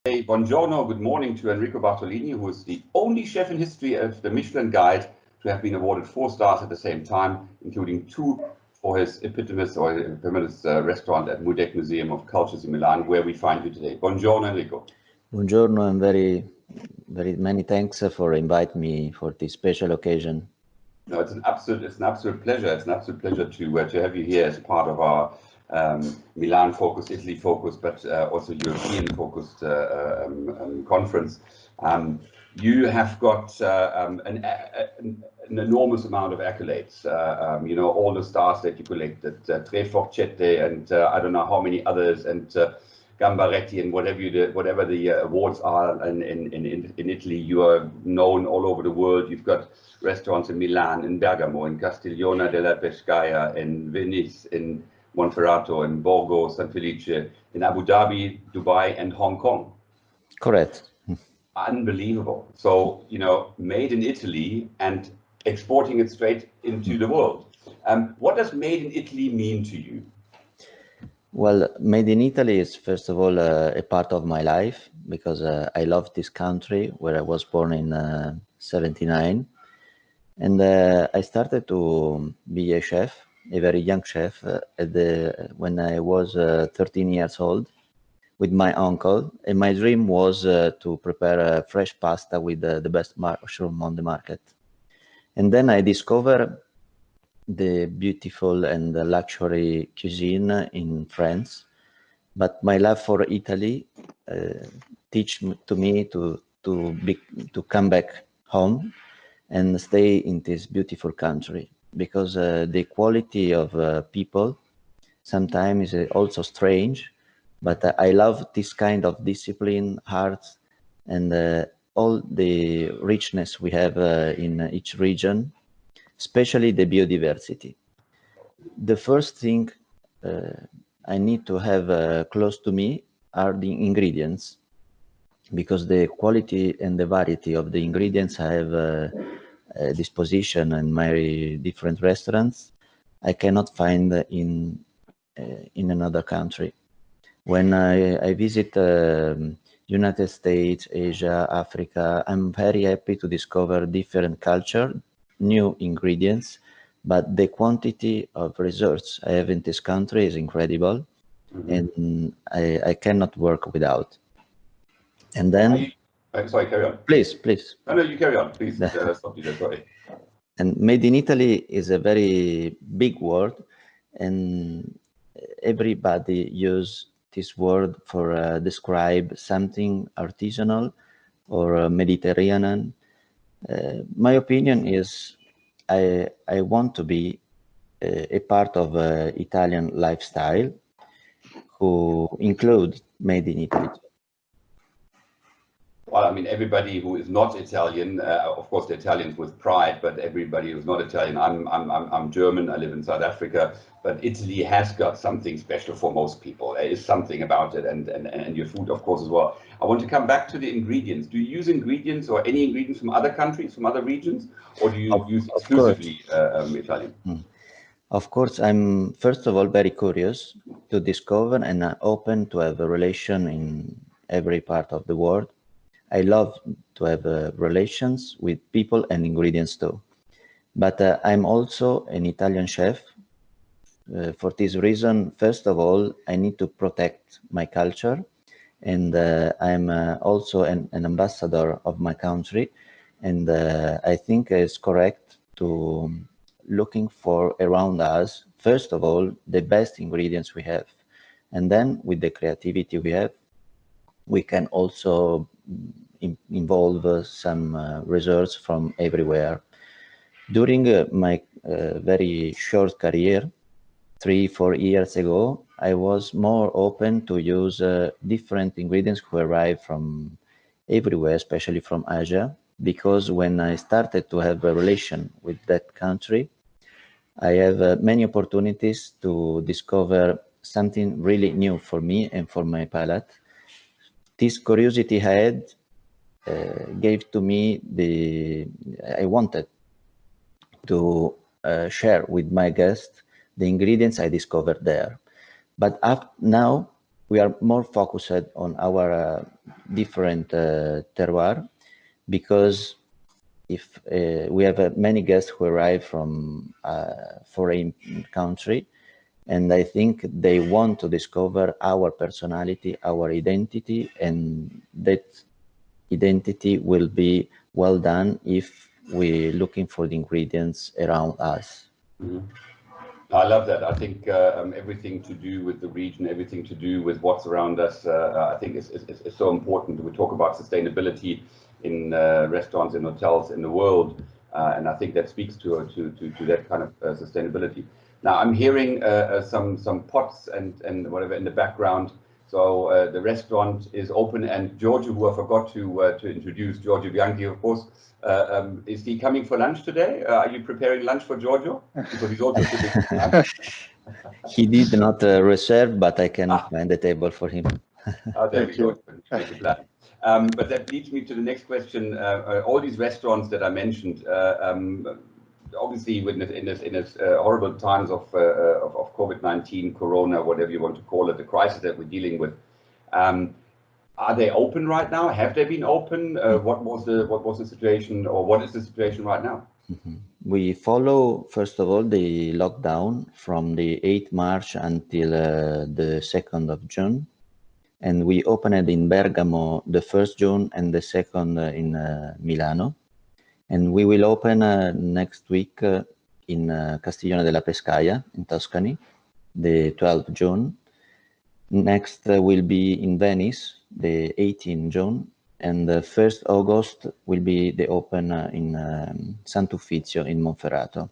Hey, buongiorno, good morning to Enrico Bartolini, who is the only chef in history of the Michelin Guide to have been awarded 4 stars at the same time, including 2 for his eponymous restaurant at Mudec Museum of Cultures in Milan, where we find you today. Buongiorno, Enrico. Buongiorno, and very many thanks for inviting me for this special occasion. No, it's an absolute pleasure. It's an absolute pleasure to have you here as part of our Milan-focused, Italy-focused, but also European-focused conference. You have got an enormous amount of accolades. You know, all the stars that you collected, Tre Forchette, and I don't know how many others, and Gambaretti, and whatever the awards are in Italy. You are known all over the world. You've got restaurants in Milan, in Bergamo, in Castiglione della Pescaia, in Venice, in Monferrato, in Borgo, San Felice, in Abu Dhabi, Dubai, and Hong Kong. Correct. Unbelievable. So, you know, made in Italy and exporting it straight into the world. What does made in Italy mean to you? Well, made in Italy is, first of all, a part of my life, because I love this country where I was born in 79. And I started to be a chef, a very young chef, when I was 13 years old with my uncle. And my dream was to prepare fresh pasta with the best mushroom on the market. And then I discovered the beautiful and the luxury cuisine in France. But my love for Italy teach to me to come back home and stay in this beautiful country, because the quality of people sometimes is also strange, but I love this kind of discipline, heart, and all the richness we have in each region, especially the biodiversity. The first thing I need to have close to me are the ingredients, because the quality and the variety of the ingredients I have disposition in my different restaurants, I cannot find in another country. When I visit United States, Asia, Africa, I'm very happy to discover different culture, new ingredients, but the quantity of resources I have in this country is incredible, and I cannot work without. And then, sorry, carry on. Please. No, you carry on, please. Stop you there, sorry. And made in Italy is a very big word, and everybody use this word for describe something artisanal or Mediterranean. My opinion is I want to be a part of Italian lifestyle who include made in Italy. Well, I mean, everybody who is not Italian, of course, the Italians with pride, but everybody who's not Italian, I'm German, I live in South Africa, but Italy has got something special for most people. There is something about it, and your food, of course, as well. I want to come back to the ingredients. Do you use ingredients or any ingredients from other countries, from other regions, or do you use exclusively Italian? Of course, I'm first of all very curious to discover and open to have a relation in every part of the world. I love to have relations with people and ingredients too. But I'm also an Italian chef. For this reason, first of all, I need to protect my culture. And I'm also an ambassador of my country. And I think it's correct to looking for around us, first of all, the best ingredients we have. And then with the creativity we have, we can also involve some research from everywhere. During my very short career, 3-4 years ago, I was more open to use different ingredients who arrive from everywhere, especially from Asia, because when I started to have a relation with that country, I have many opportunities to discover something really new for me and for my palate. This curiosity I had gave to me I wanted to share with my guests the ingredients I discovered there. But up now, we are more focused on our different terroir, because if we have many guests who arrive from foreign country, and I think they want to discover our personality, our identity, and that identity will be well done if we're looking for the ingredients around us. Mm-hmm. I love that. I think everything to do with the region, everything to do with what's around us, I think is so important. We talk about sustainability in restaurants and hotels in the world, and I think that speaks to that kind of sustainability. Now I'm hearing some pots and whatever in the background. So the restaurant is open, and Giorgio, who I forgot to introduce, Giorgio Bianchi, of course, is he coming for lunch today? Are you preparing lunch for Giorgio? Because he's also sitting. He did not reserve, but I can find a table for him. There we go. Make a plan. But that leads me to the next question. All these restaurants that I mentioned, obviously, in this horrible times of COVID-19, Corona, whatever you want to call it, the crisis that we're dealing with, are they open right now? Have they been open? What was the situation, or what is the situation right now? Mm-hmm. We follow, first of all, the lockdown from the 8th March until the 2nd of June. And we opened in Bergamo the 1st June and the 2nd in Milano. And we will open next week in Castiglione della Pescaia in Tuscany, the 12th June. Next will be in Venice, the 18th June. And the 1st August will be the open in Sant'Uffizio in Monferrato.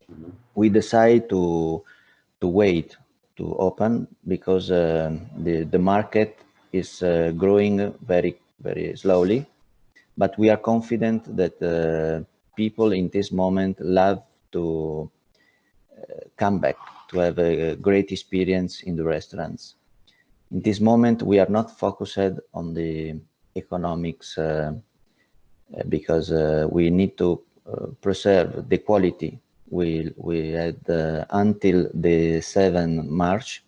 Mm-hmm. We decide to wait to open because the market is growing very, very slowly. But we are confident that people in this moment love to come back to have a great experience in the restaurants. In this moment, we are not focused on the economics because we need to preserve the quality we had until the 7th March,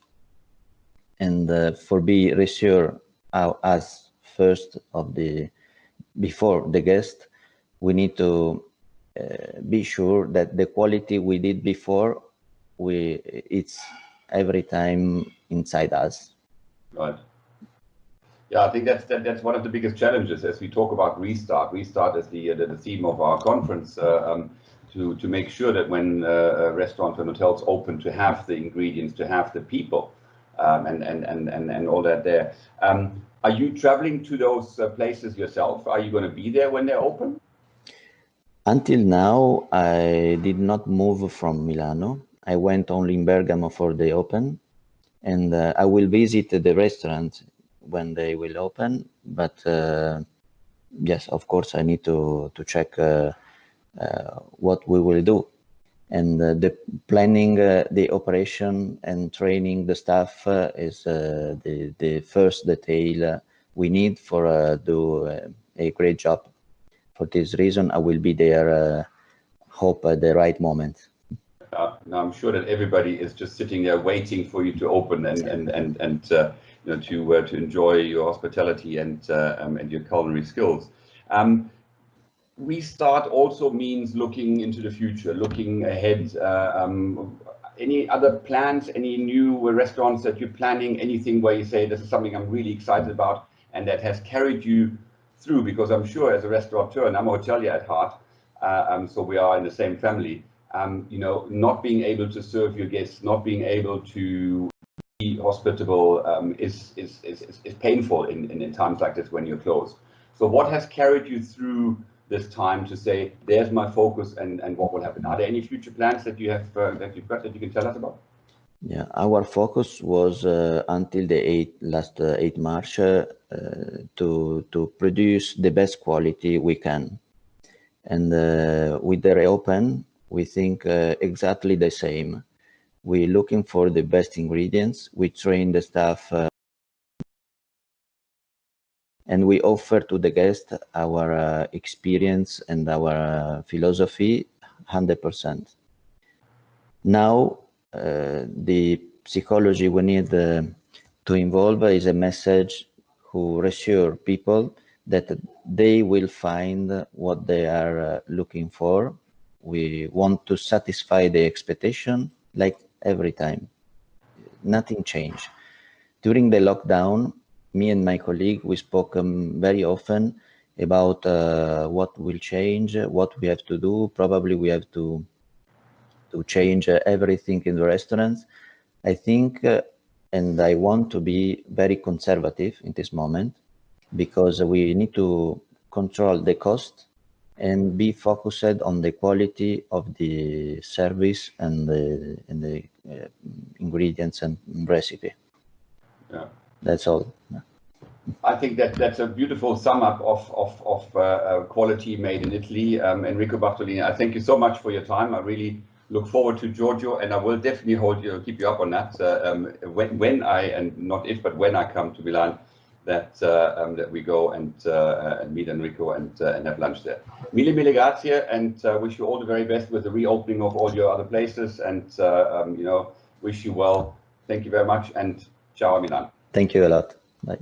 and for be reassured as first of the before the guest, we need to be sure that the quality we did before it's every time inside us. Right. Yeah, I think that's one of the biggest challenges as we talk about restart. Restart is the theme of our conference, to make sure that when restaurants and hotels open, to have the ingredients, to have the people, and all that there. Are you traveling to those places yourself? Are you going to be there when they're open? Until now, I did not move from Milano. I went only in Bergamo for the open, and I will visit the restaurant when they will open. But yes, of course, I need to check what we will do. And the planning, the operation and training the staff is the first detail we need for do a great job. For this reason, I will be there, hope at the right moment. Now I'm sure that everybody is just sitting there waiting for you to open and you know, to enjoy your hospitality and your culinary skills. Restart also means looking into the future, looking ahead. Any other plans, any new restaurants that you're planning, anything where you say this is something I'm really excited about and that has carried you through? Because I'm sure as a restaurateur, and I'm a hotelier at heart, so we are in the same family, you know, not being able to serve your guests, not being able to be hospitable is painful in times like this when you're closed. So what has carried you through this time to say, there's my focus and what will happen? Are there any future plans that you have that you've got that you can tell us about? Yeah, our focus was until the last 8 March to produce the best quality we can. And with the reopen, we think exactly the same. We're looking for the best ingredients. We train the staff and we offer to the guest our experience and our philosophy 100%. Now, the psychology we need to to involve is a message who reassure people that they will find what they are looking for. We want to satisfy the expectation like every time. Nothing changed. During the lockdown, me and my colleague, we spoke very often about what will change, what we have to do. Probably we have to change everything in the restaurants. I think, and I want to be very conservative in this moment, because we need to control the cost and be focused on the quality of the service and the ingredients and recipe. Yeah. That's all. Yeah. I think that's a beautiful sum up of quality made in Italy. Enrico Bartolini, I thank you so much for your time. I really look forward to Giorgio, and I will definitely keep you up on that when I come to Milan, that we go and meet Enrico and have lunch there. Mille grazie, and wish you all the very best with the reopening of all your other places, and wish you well. Thank you very much, and ciao Milan. Thank you a lot. Bye.